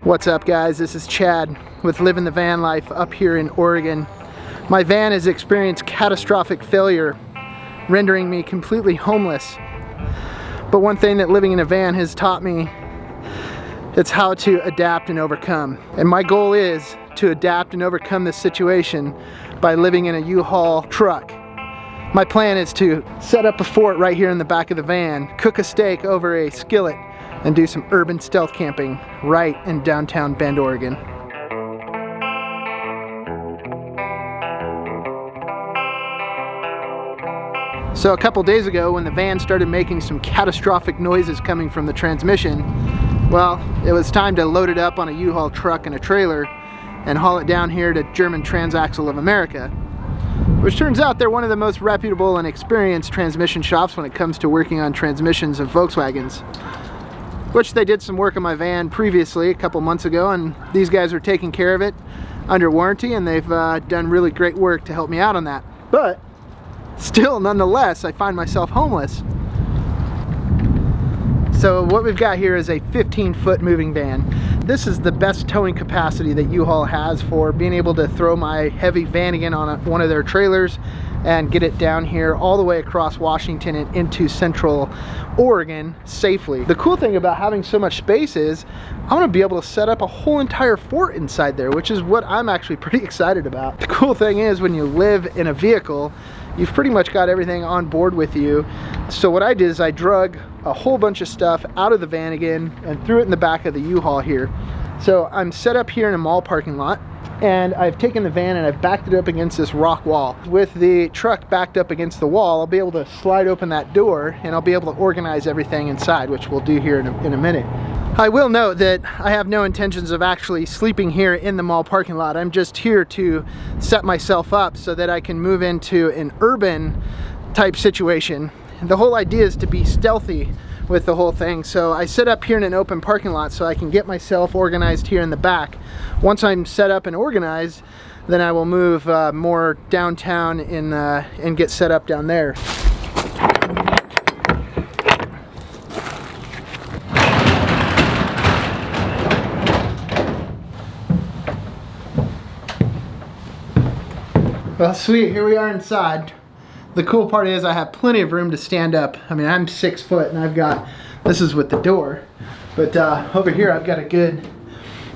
What's up, guys? This is Chad with Living the Van Life up here in Oregon. My van has experienced catastrophic failure, rendering me completely homeless. But one thing that living in a van has taught me, it's how to adapt and overcome. And my goal is to adapt and overcome this situation by living in a Uhaul truck. My plan is to set up a fort right here in the back of the van, cook a steak over a skillet, and do some urban stealth camping right in downtown Bend, Oregon. So a couple days ago, when the van started making some catastrophic noises coming from the transmission, well, it was time to load it up on a U-Haul truck and a trailer and haul it down here to German Transaxle of America, which turns out they're one of the most reputable and experienced transmission shops when it comes to working on transmissions of Volkswagens. Which they did some work on my van previously a couple months ago, and these guys are taking care of it under warranty, and they've done really great work to help me out on that. But still, nonetheless, I find myself homeless. So what we've got here is a 15-foot moving van. This is the best towing capacity that U-Haul has for being able to throw my heavy Vanagon on one of their trailers and get it down here all the way across Washington and into central Oregon safely. The cool thing about having so much space is I want to be able to set up a whole entire fort inside there, which is what I'm actually pretty excited about. The cool thing is when you live in a vehicle, you've pretty much got everything on board with you. So what I did is I drug a whole bunch of stuff out of the Vanagon and threw it in the back of the U-Haul here. So I'm set up here in a mall parking lot, and I've taken the van and I've backed it up against this rock wall. With the truck backed up against the wall, I'll be able to slide open that door and I'll be able to organize everything inside, which we'll do here in a minute. I will note that I have no intentions of actually sleeping here in the mall parking lot. I'm just here to set myself up so that I can move into an urban type situation. The whole idea is to be stealthy with the whole thing. So I set up here in an open parking lot so I can get myself organized here in the back. Once I'm set up and organized, then I will move more downtown and get set up down there. Well, sweet, here we are inside. The cool part is I have plenty of room to stand up. I mean, I'm 6 foot and I've got, this is with the door, but over here I've got a good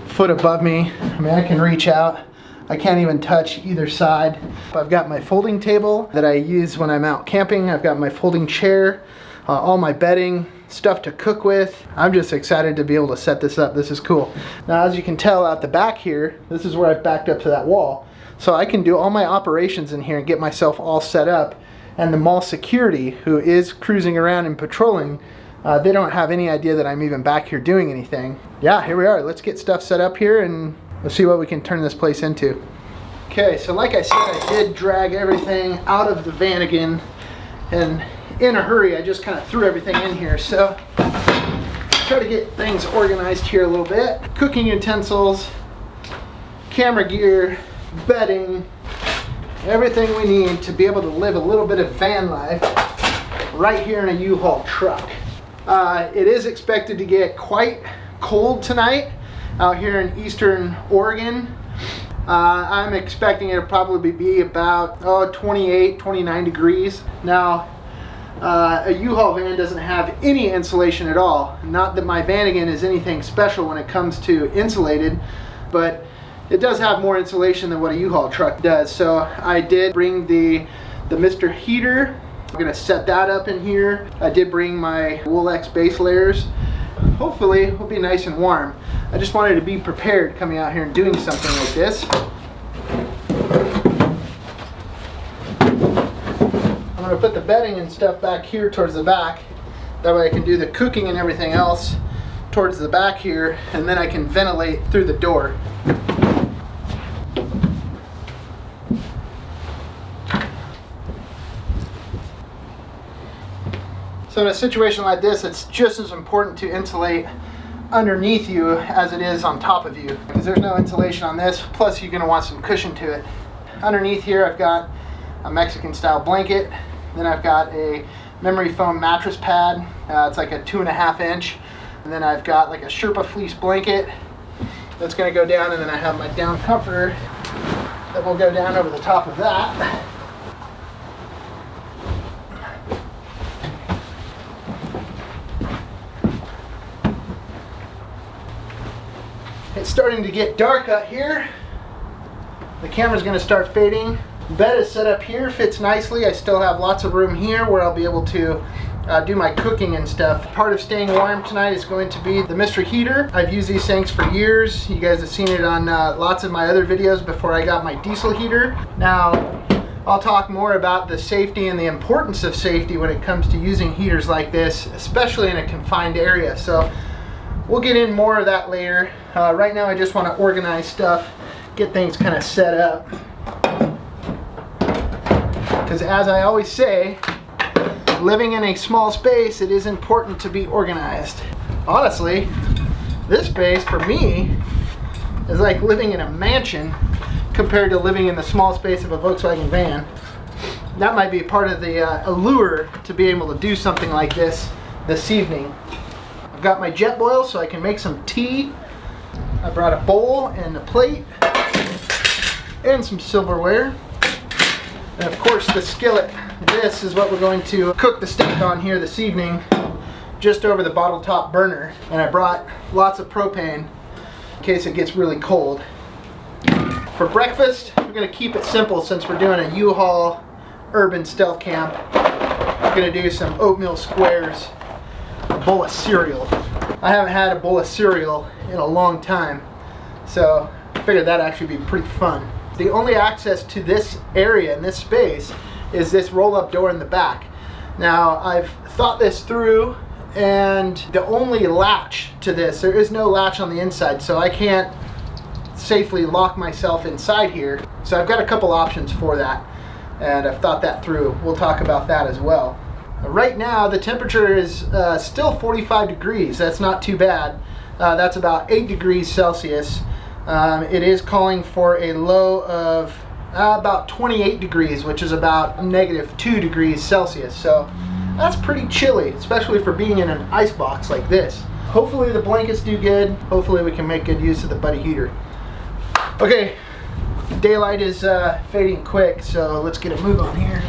foot above me. I mean, I can reach out. I can't even touch either side. I've got my folding table that I use when I'm out camping. I've got my folding chair, all my bedding, stuff to cook with. I'm just excited to be able to set this up. This is cool. Now, as you can tell out the back here, this is where I've backed up to that wall. So I can do all my operations in here and get myself all set up. And the mall security, who is cruising around and patrolling, they don't have any idea that I'm even back here doing anything. Yeah, here we are. Let's get stuff set up here and let's see what we can turn this place into. Okay, so like I said, I did drag everything out of the Vanagon, and in a hurry, I just kind of threw everything in here. So try to get things organized here a little bit. Cooking utensils, camera gear, bedding, everything we need to be able to live a little bit of van life right here in a U-Haul truck. It is expected to get quite cold tonight out here in eastern Oregon. I'm expecting it to probably be about 28, 29 degrees. Now, a U-Haul van doesn't have any insulation at all. Not that my Vanagon is anything special when it comes to insulated, but it does have more insulation than what a U-Haul truck does. So I did bring the Mr. Heater. I'm gonna set that up in here. I did bring my Wool-X base layers. Hopefully it'll be nice and warm. I just wanted to be prepared coming out here and doing something like this. I'm gonna put the bedding and stuff back here towards the back. That way I can do the cooking and everything else towards the back here, and then I can ventilate through the door. So in a situation like this, it's just as important to insulate underneath you as it is on top of you, because there's no insulation on this, plus you're going to want some cushion to it. Underneath here I've got a Mexican style blanket, then I've got a memory foam mattress pad, it's like a 2.5 inch, and then I've got like a Sherpa fleece blanket, that's going to go down, and then I have my down comforter that will go down over the top of that. It's starting to get dark out here. The camera's going to start fading. The bed is set up here, fits nicely. I still have lots of room here where I'll be able to do my cooking and stuff. Part of staying warm tonight is going to be the mystery heater. I've used these things for years. You guys have seen it on lots of my other videos before I got my diesel heater. Now, I'll talk more about the safety and the importance of safety when it comes to using heaters like this, especially in a confined area. So we'll get in more of that later. Right now I just want to organize stuff, get things kind of set up. Because as I always say, living in a small space, it is important to be organized. Honestly, this space for me is like living in a mansion compared to living in the small space of a Volkswagen van. That might be part of the allure to be able to do something like this evening. I've got my jet boil so I can make some tea. I brought a bowl and a plate and some silverware. And of course the skillet. This is what we're going to cook the steak on here this evening, just over the bottle top burner. And I brought lots of propane in case it gets really cold. For breakfast, we're going to keep it simple since we're doing a Uhaul urban stealth camp. We're going to do some oatmeal squares, a bowl of cereal. I haven't had a bowl of cereal in a long time, so I figured that'd actually be pretty fun. The only access to this area in this space is this roll-up door in the back. Now, I've thought this through, and the only latch to this, there is no latch on the inside, so I can't safely lock myself inside here. So I've got a couple options for that, and I've thought that through. We'll talk about that as well. Right now, the temperature is still 45 degrees. That's not too bad. That's about 8 degrees Celsius. It is calling for a low of about 28 degrees, which is about -2 degrees Celsius. So that's pretty chilly, especially for being in an ice box like this. Hopefully the blankets do good. Hopefully we can make good use of the buddy heater. Okay, daylight is fading quick, so let's get a move on here.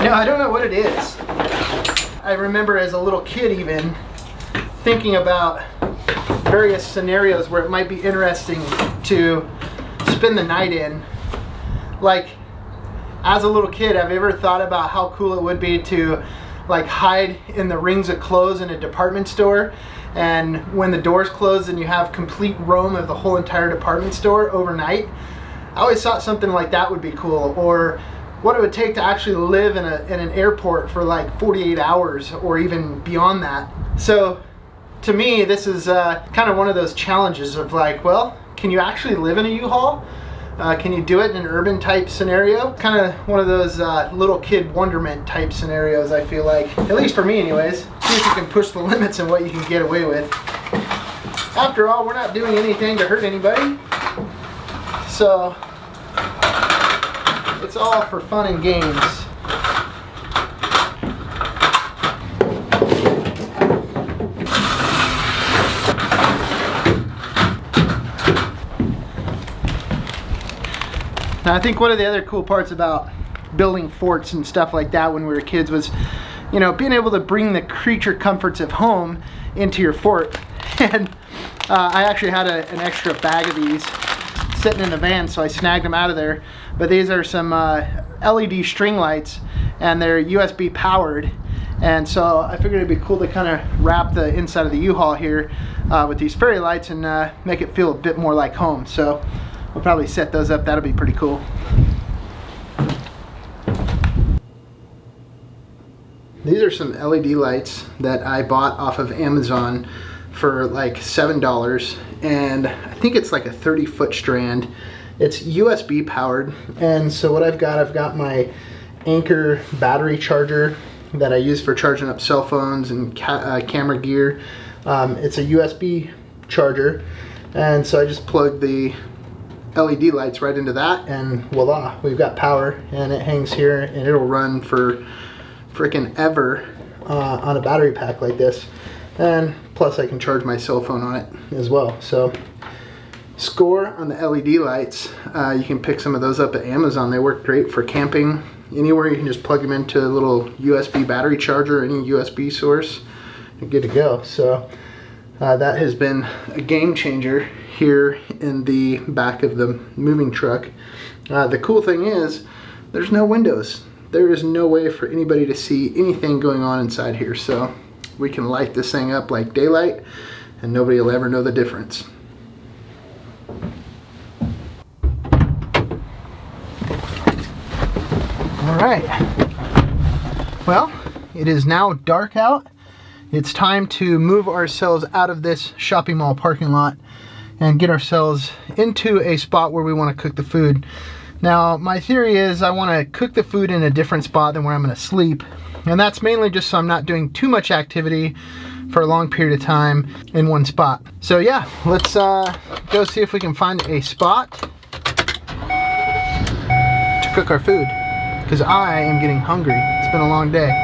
Now, I don't know what it is. I remember as a little kid even thinking about various scenarios where it might be interesting to spend the night in. Like, as a little kid, have you ever thought about how cool it would be to like hide in the rings of clothes in a department store, and when the doors close and you have complete roam of the whole entire department store overnight? I always thought something like that would be cool. Or what it would take to actually live in an airport for like 48 hours or even beyond that. So to me, this is kind of one of those challenges of like, well, can you actually live in a U-Haul? Can you do it in an urban type scenario? Kind of one of those little kid wonderment type scenarios, I feel like. At least for me anyways. See if you can push the limits in what you can get away with. After all, we're not doing anything to hurt anybody. So it's all for fun and games. Now, I think one of the other cool parts about building forts and stuff like that when we were kids was, you know, being able to bring the creature comforts of home into your fort. And I actually had an extra bag of these sitting in the van, so I snagged them out of there. But these are some LED string lights, and they're USB powered, and so I figured it'd be cool to kind of wrap the inside of the U-Haul here with these fairy lights and make it feel a bit more like home. So we'll probably set those up. That'll be pretty cool. These are some LED lights that I bought off of Amazon for like $7, and I think it's like a 30-foot strand. It's USB powered, and so what I've got my Anchor battery charger that I use for charging up cell phones and camera gear. It's a USB charger, and so I just plug the LED lights right into that, and voila, we've got power, and it hangs here, and it'll run for freaking ever on a battery pack like this. And plus I can charge my cell phone on it as well. So score on the LED lights. You can pick some of those up at Amazon. They work great for camping. Anywhere you can just plug them into a little USB battery charger, any USB source, and good to go. So that has been a game changer here in the back of the moving truck. The cool thing is there's no windows. There is no way for anybody to see anything going on inside here. So we can light this thing up like daylight and nobody will ever know the difference. All right, well, it is now dark out. It's time to move ourselves out of this shopping mall parking lot and get ourselves into a spot where we want to cook the food. Now, my theory is I want to cook the food in a different spot than where I'm going to sleep. And that's mainly just so I'm not doing too much activity for a long period of time in one spot. So yeah, let's go see if we can find a spot to cook our food, because I am getting hungry. It's been a long day.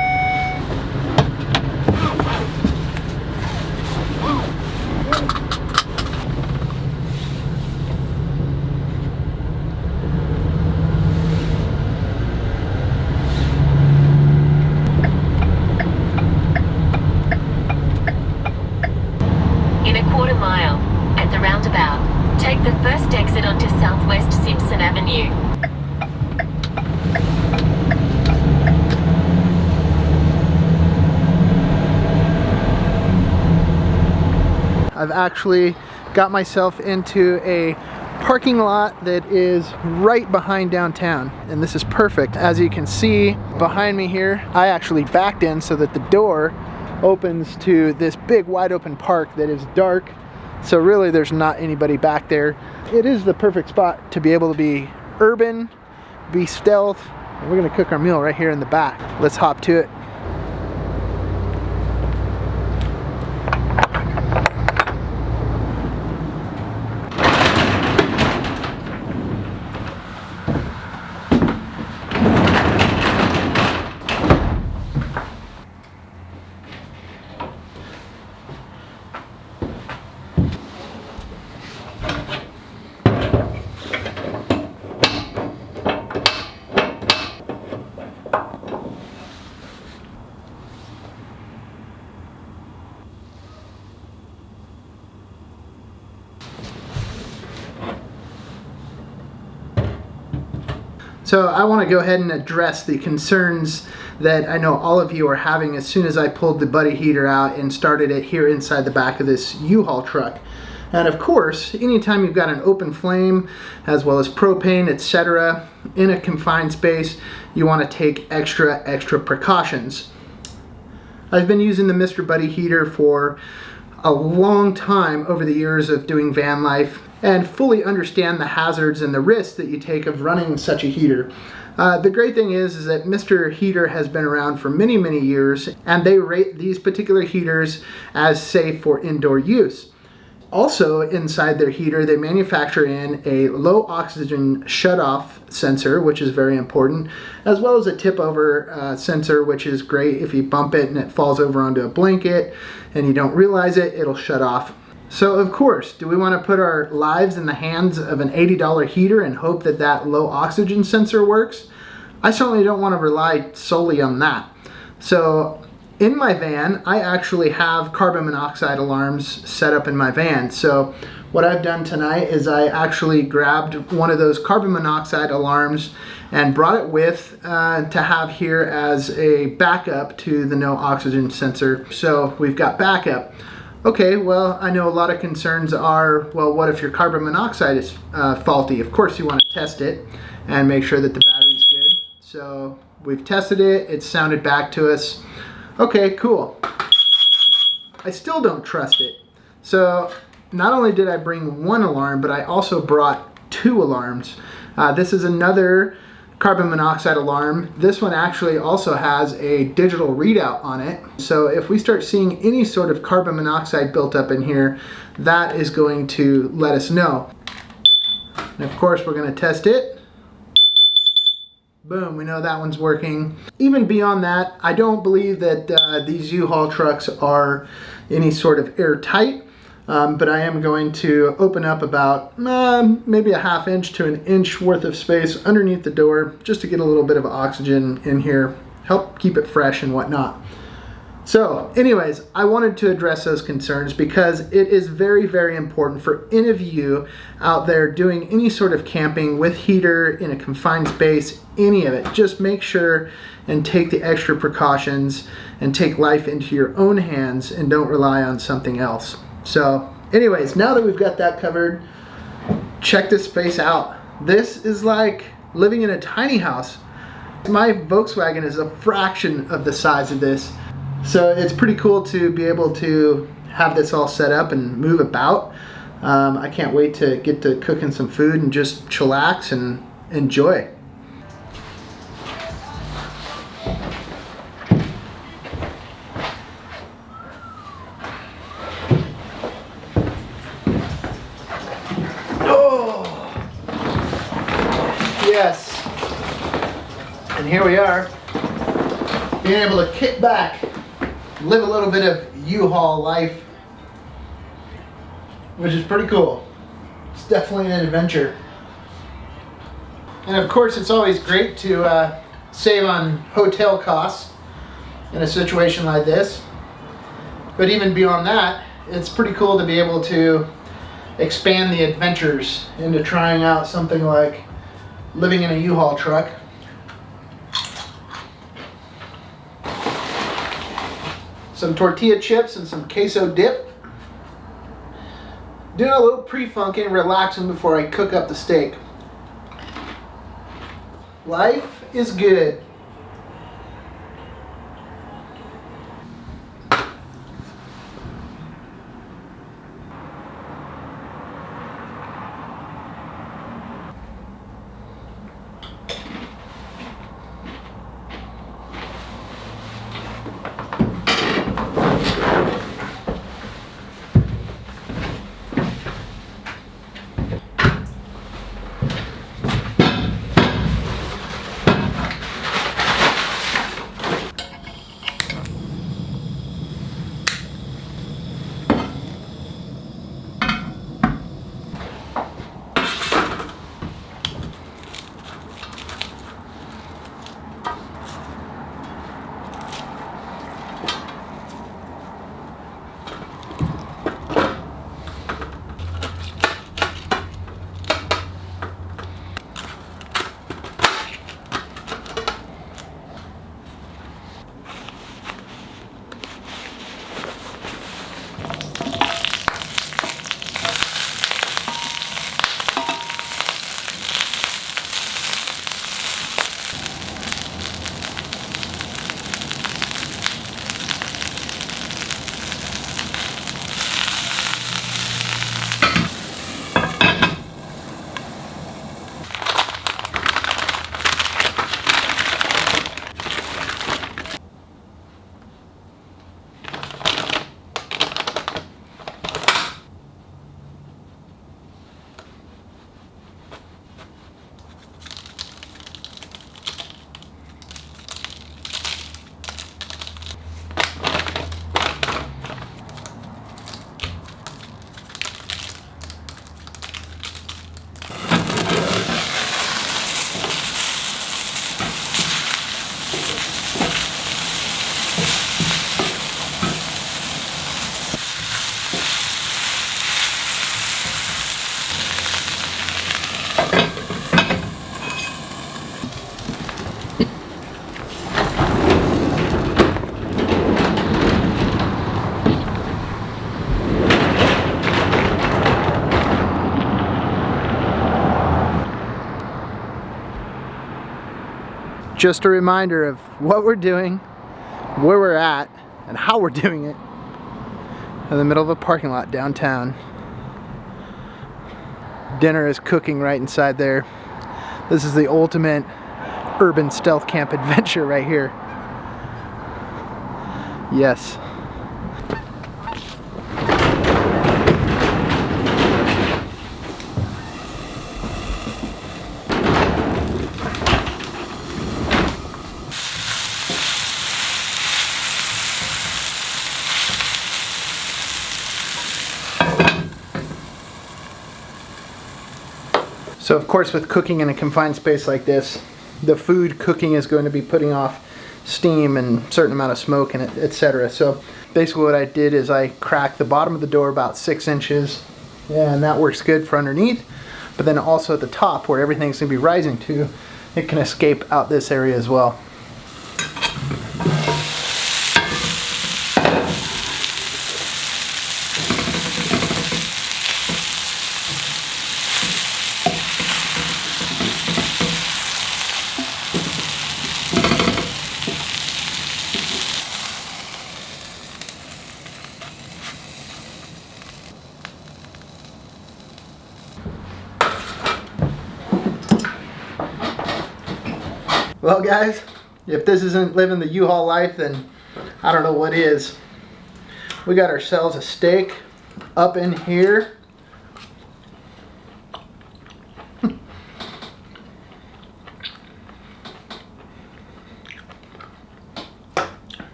In a quarter mile, at the roundabout, take the first exit onto Southwest Simpson Avenue. I've actually got myself into a parking lot that is right behind downtown, and this is perfect. As you can see behind me here, I actually backed in so that the door opens to this big wide open park that is dark, so really there's not anybody back there. It is the perfect spot to be able to be urban, be stealth, and we're gonna cook our meal right here in the back. Let's hop to it. So I want to go ahead and address the concerns that I know all of you are having as soon as I pulled the buddy heater out and started it here inside the back of this U-Haul truck. And of course, anytime you've got an open flame as well as propane, etc., in a confined space, you want to take extra precautions. I've been using the Mr. Buddy heater for a long time over the years of doing van life, and fully understand the hazards and the risks that you take of running such a heater. The great thing is that Mr. Heater has been around for many years, and they rate these particular heaters as safe for indoor use. Also inside their heater, they manufacture in a low oxygen shutoff sensor, which is very important, as well as a tip over sensor, which is great. If you bump it and it falls over onto a blanket and you don't realize it, it'll shut off. So of course, do we want to put our lives in the hands of an $80 heater and hope that that low oxygen sensor works? I certainly don't want to rely solely on that. So in my van, I actually have carbon monoxide alarms set up in my van. So what I've done tonight is I actually grabbed one of those carbon monoxide alarms and brought it with to have here as a backup to the no oxygen sensor. So we've got backup. Okay, well, I know a lot of concerns are, well, what if your carbon monoxide is faulty? Of course you want to test it and make sure that the battery's good. So we've tested it, it sounded back to us. Okay, cool. I still don't trust it. So not only did I bring one alarm, but I also brought two alarms. This is another carbon monoxide alarm. This one actually also has a digital readout on it. So if we start seeing any sort of carbon monoxide built up in here, that is going to let us know. And of course we're going to test it. Boom, we know that one's working. Even beyond that, I don't believe that these U-Haul trucks are any sort of airtight, but I am going to open up about maybe a ½ inch to an inch worth of space underneath the door just to get a little bit of oxygen in here, help keep it fresh and whatnot. So anyways, I wanted to address those concerns because it is very, very important for any of you out there doing any sort of camping with heater in a confined space, any of it. Just make sure and take the extra precautions and take life into your own hands and don't rely on something else. So anyways, now that we've got that covered, check this space out. This is like living in a tiny house. My Volkswagen is a fraction of the size of this. So it's pretty cool to be able to have this all set up and move about. I can't wait to get to cooking some food and just chillax and enjoy. Oh, yes. And here we are, being able to kick back, live a little bit of U-Haul life, which is pretty cool. It's definitely an adventure. And of course, it's always great to save on hotel costs in a situation like this. But even beyond that, it's pretty cool to be able to expand the adventures into trying out something like living in a U-Haul truck. Some tortilla chips and some queso dip. Doing a little pre-funking, relaxing before I cook up the steak. Life is good. Just a reminder of what we're doing, where we're at, and how we're doing it in the middle of a parking lot downtown. Dinner is cooking right inside there. This is the ultimate urban stealth camp adventure right here. Yes. So of course, with cooking in a confined space like this, the food cooking is going to be putting off steam and a certain amount of smoke and etc. So basically what I did is I cracked the bottom of the door about 6 inches, and that works good for underneath, but then also at the top where everything's going to be rising to, it can escape out this area as well. Well guys, if this isn't living the U-Haul life, then I don't know what is. We got ourselves a steak up in here.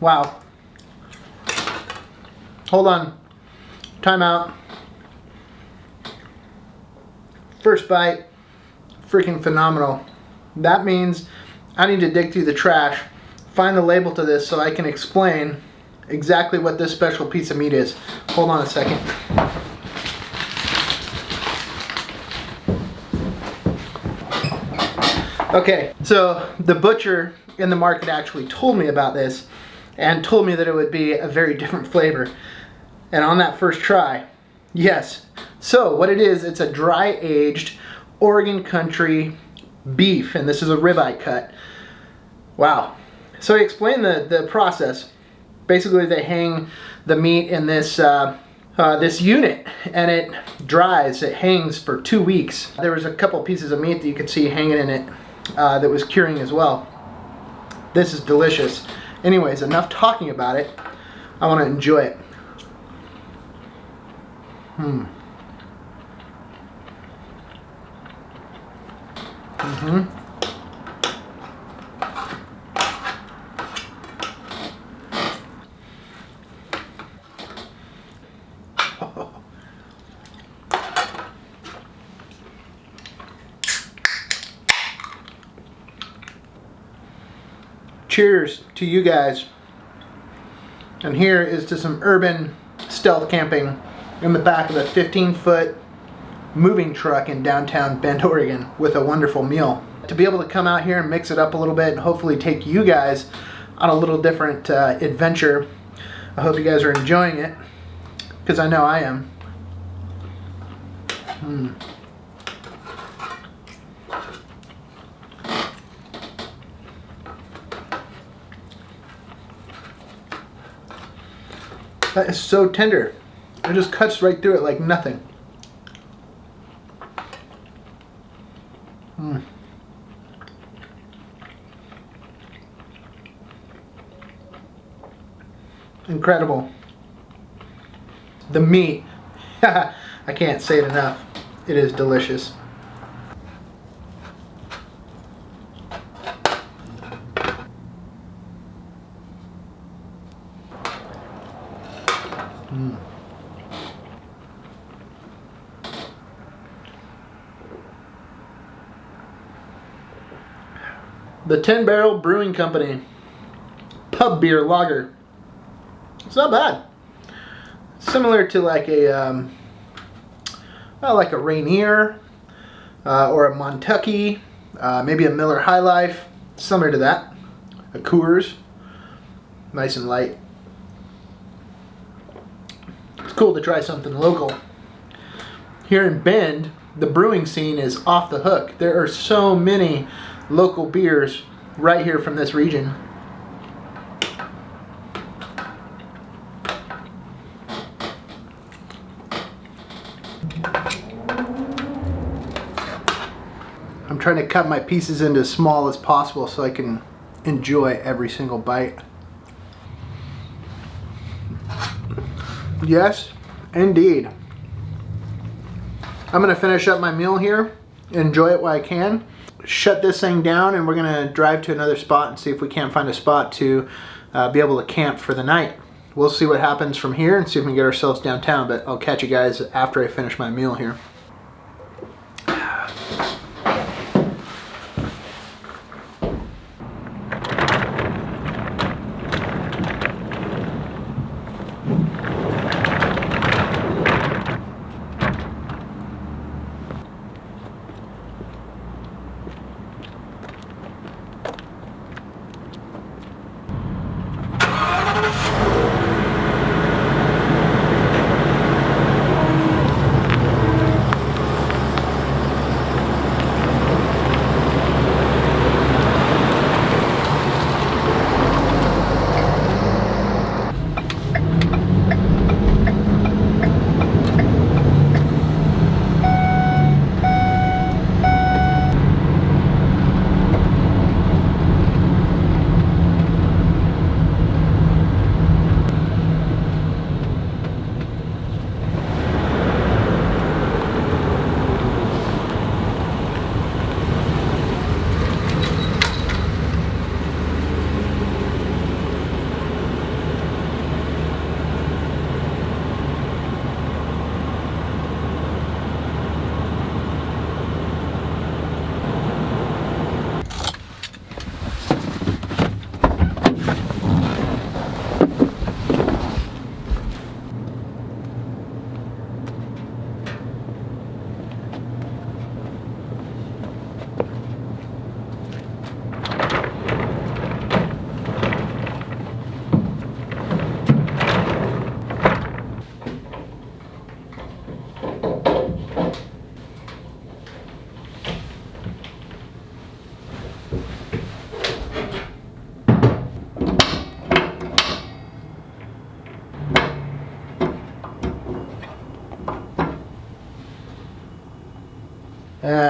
Wow. Hold on. Time out. First bite, freaking phenomenal. That means I need to dig through the trash, find the label to this so I can explain exactly what this special piece of meat is. Hold on a second. Okay, so the butcher in the market actually told me about this and told me that it would be a very different flavor. And on that first try, yes. So what it is, it's a dry aged Oregon country beef, and this is a ribeye cut. Wow. So he explained the process. Basically they hang the meat in this this unit and it dries. It hangs for 2 weeks. There was a couple pieces of meat that you could see hanging in it that was curing as well. This is delicious. Anyways, enough talking about it. I want to enjoy it. Cheers to you guys. And here is to some urban stealth camping in the back of a 15-foot moving truck in downtown Bend, Oregon with a wonderful meal. To be able to come out here and mix it up a little bit and hopefully take you guys on a little different adventure. I hope you guys are enjoying it, because I know I am. That is so tender. It just cuts right through it like nothing. Incredible. The meat, I can't say it enough. It is delicious. The 10 Barrel Brewing Company Pub Beer Lager. It's not bad. Similar to like a Rainier or a Montucky, maybe a Miller High Life, similar to that. A Coors, nice and light. It's cool to try something local. Here in Bend, the brewing scene is off the hook. There are so many local beers right here from this region. I'm trying to cut my pieces into as small as possible so I can enjoy every single bite. Yes, indeed. I'm going to finish up my meal here, enjoy it while I can, shut this thing down, and we're going to drive to another spot and see if we can't find a spot to be able to camp for the night. We'll see what happens from here and see if we can get ourselves downtown, but I'll catch you guys after I finish my meal here.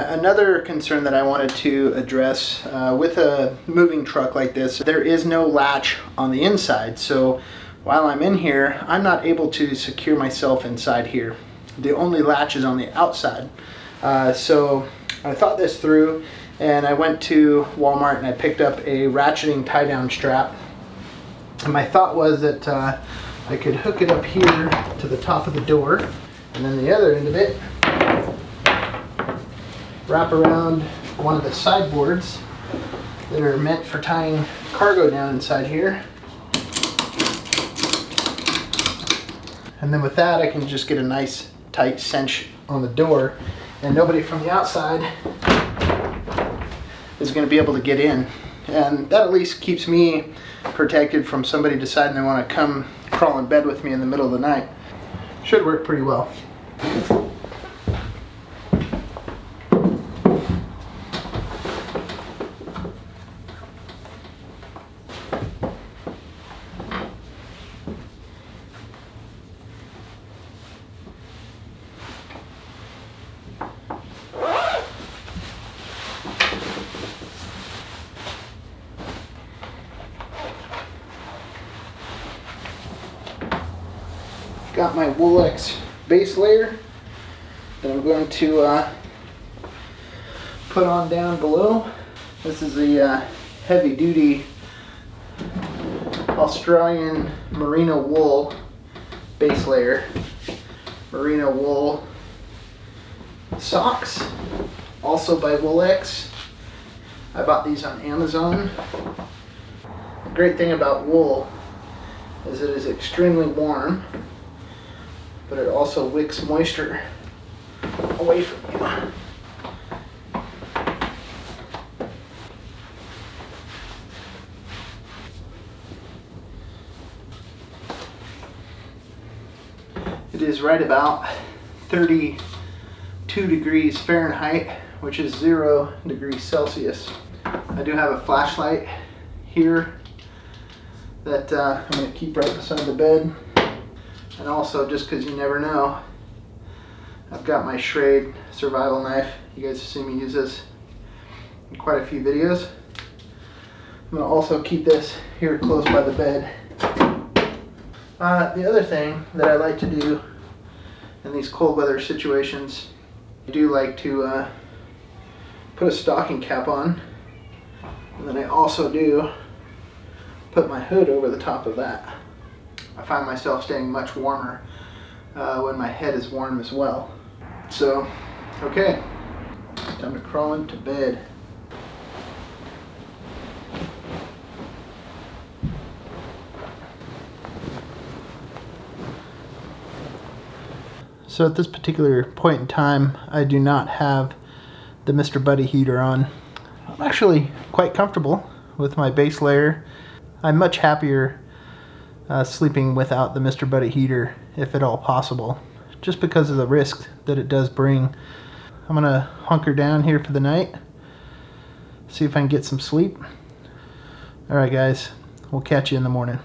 Another concern that I wanted to address with a moving truck like this, there is no latch on the inside. So while I'm in here, I'm not able to secure myself inside here. The only latch is on the outside. So I thought this through, and I went to Walmart and I picked up a ratcheting tie-down strap. And my thought was that I could hook it up here to the top of the door, and then the other end of it wrap around one of the sideboards that are meant for tying cargo down inside here. And then with that, I can just get a nice tight cinch on the door, and nobody from the outside is going to be able to get in. And that at least keeps me protected from somebody deciding they want to come crawl in bed with me in the middle of the night. Should work pretty well. Got my Wool-X base layer that I'm going to put on down below. This is the heavy duty Australian Merino wool base layer. Merino wool socks, also by Wool-X. I bought these on Amazon. The great thing about wool is it is extremely warm, but it also wicks moisture away from you. It is right about 32 degrees Fahrenheit, which is 0 degrees Celsius. I do have a flashlight here that I'm going to keep right beside the bed. And also, just because you never know, I've got my Schrade survival knife. You guys have seen me use this in quite a few videos. I'm going to also keep this here close by the bed. The other thing that I like to do in these cold weather situations, I do like to put a stocking cap on, and then I also do put my hood over the top of that. I find myself staying much warmer when my head is warm as well. So, okay, time to crawl into bed. So at this particular point in time, I do not have the Mr. Buddy heater on. I'm actually quite comfortable with my base layer. I'm much happier sleeping without the Mr. Buddy heater, if at all possible, just because of the risk that it does bring. I'm gonna hunker down here for the night, see if I can get some sleep. Alright guys, we'll catch you in the morning.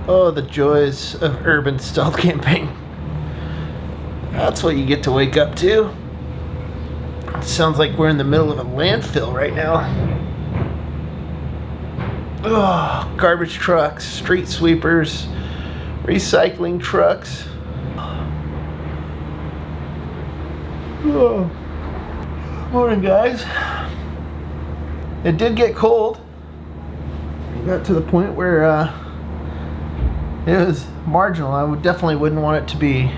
Oh, the joys of urban stealth camping. That's what you get to wake up to. It sounds like we're in the middle of a landfill right now. Oh, garbage trucks, street sweepers, recycling trucks. Oh. Morning, guys. It did get cold. It got to the point where it was marginal. I definitely wouldn't want it to be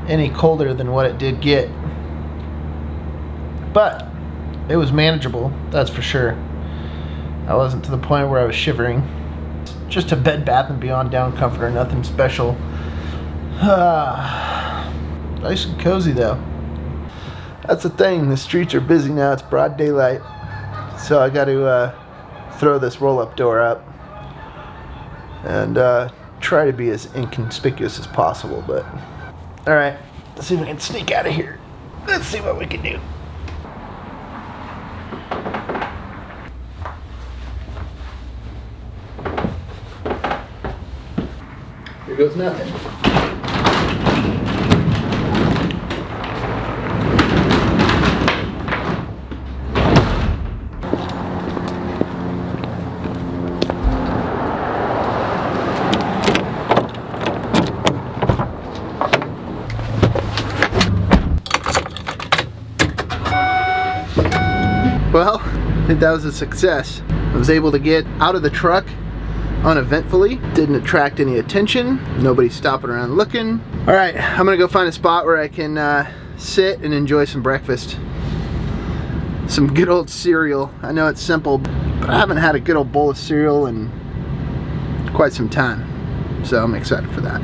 any colder than what it did get. But it was manageable, that's for sure. I wasn't to the point where I was shivering. Just a Bed Bath & Beyond down comforter, nothing special. Nice and cozy though. That's the thing, the streets are busy now, it's broad daylight. So I got to throw this roll-up door up and try to be as inconspicuous as possible, but alright, let's see if we can sneak out of here. Let's see what we can do. Here goes nothing. Well, I think that was a success. I was able to get out of the truck uneventfully, didn't attract any attention, nobody stopping around looking. All right, I'm gonna go find a spot where I can sit and enjoy some breakfast. Some good old cereal. I know it's simple, but I haven't had a good old bowl of cereal in quite some time, so I'm excited for that.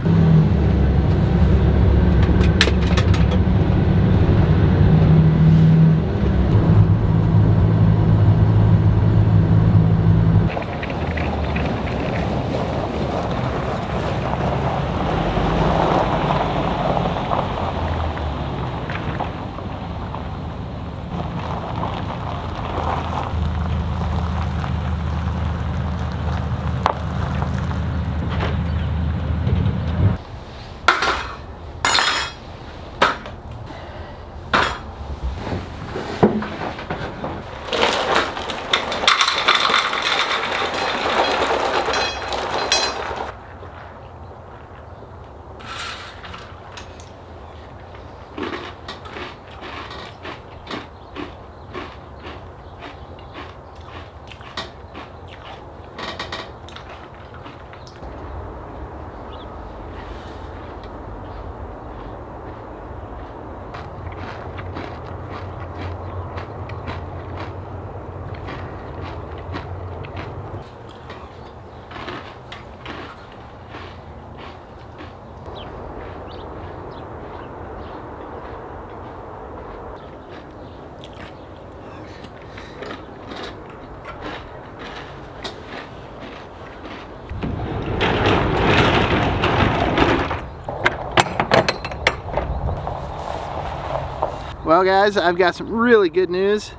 Well guys, I've got some really good news.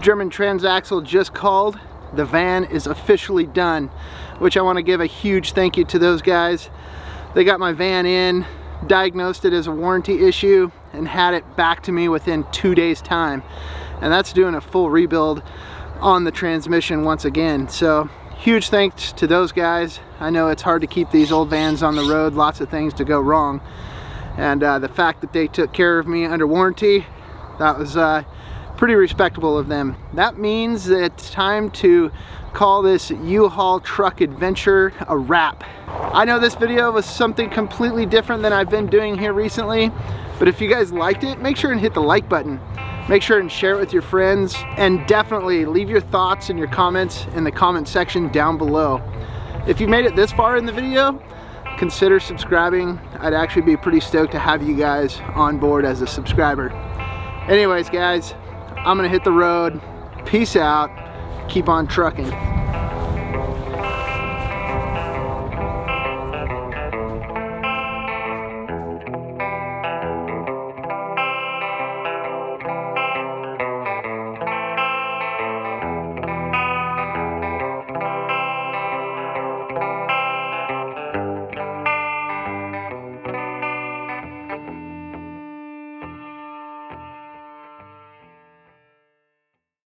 German Transaxle just called. The van is officially done, which I want to give a huge thank you to those guys. They got my van in, diagnosed it as a warranty issue, and had it back to me within 2 days time. And that's doing a full rebuild on the transmission once again. So huge thanks to those guys. I know it's hard to keep these old vans on the road, lots of things to go wrong. And the fact that they took care of me under warranty, that was pretty respectable of them. That means that it's time to call this Uhaul truck adventure a wrap. I know this video was something completely different than I've been doing here recently, but if you guys liked it, make sure and hit the like button. Make sure and share it with your friends, and definitely leave your thoughts and your comments in the comment section down below. If you made it this far in the video, consider subscribing. I'd actually be pretty stoked to have you guys on board as a subscriber. Anyways guys, I'm gonna hit the road. Peace out. Keep on trucking.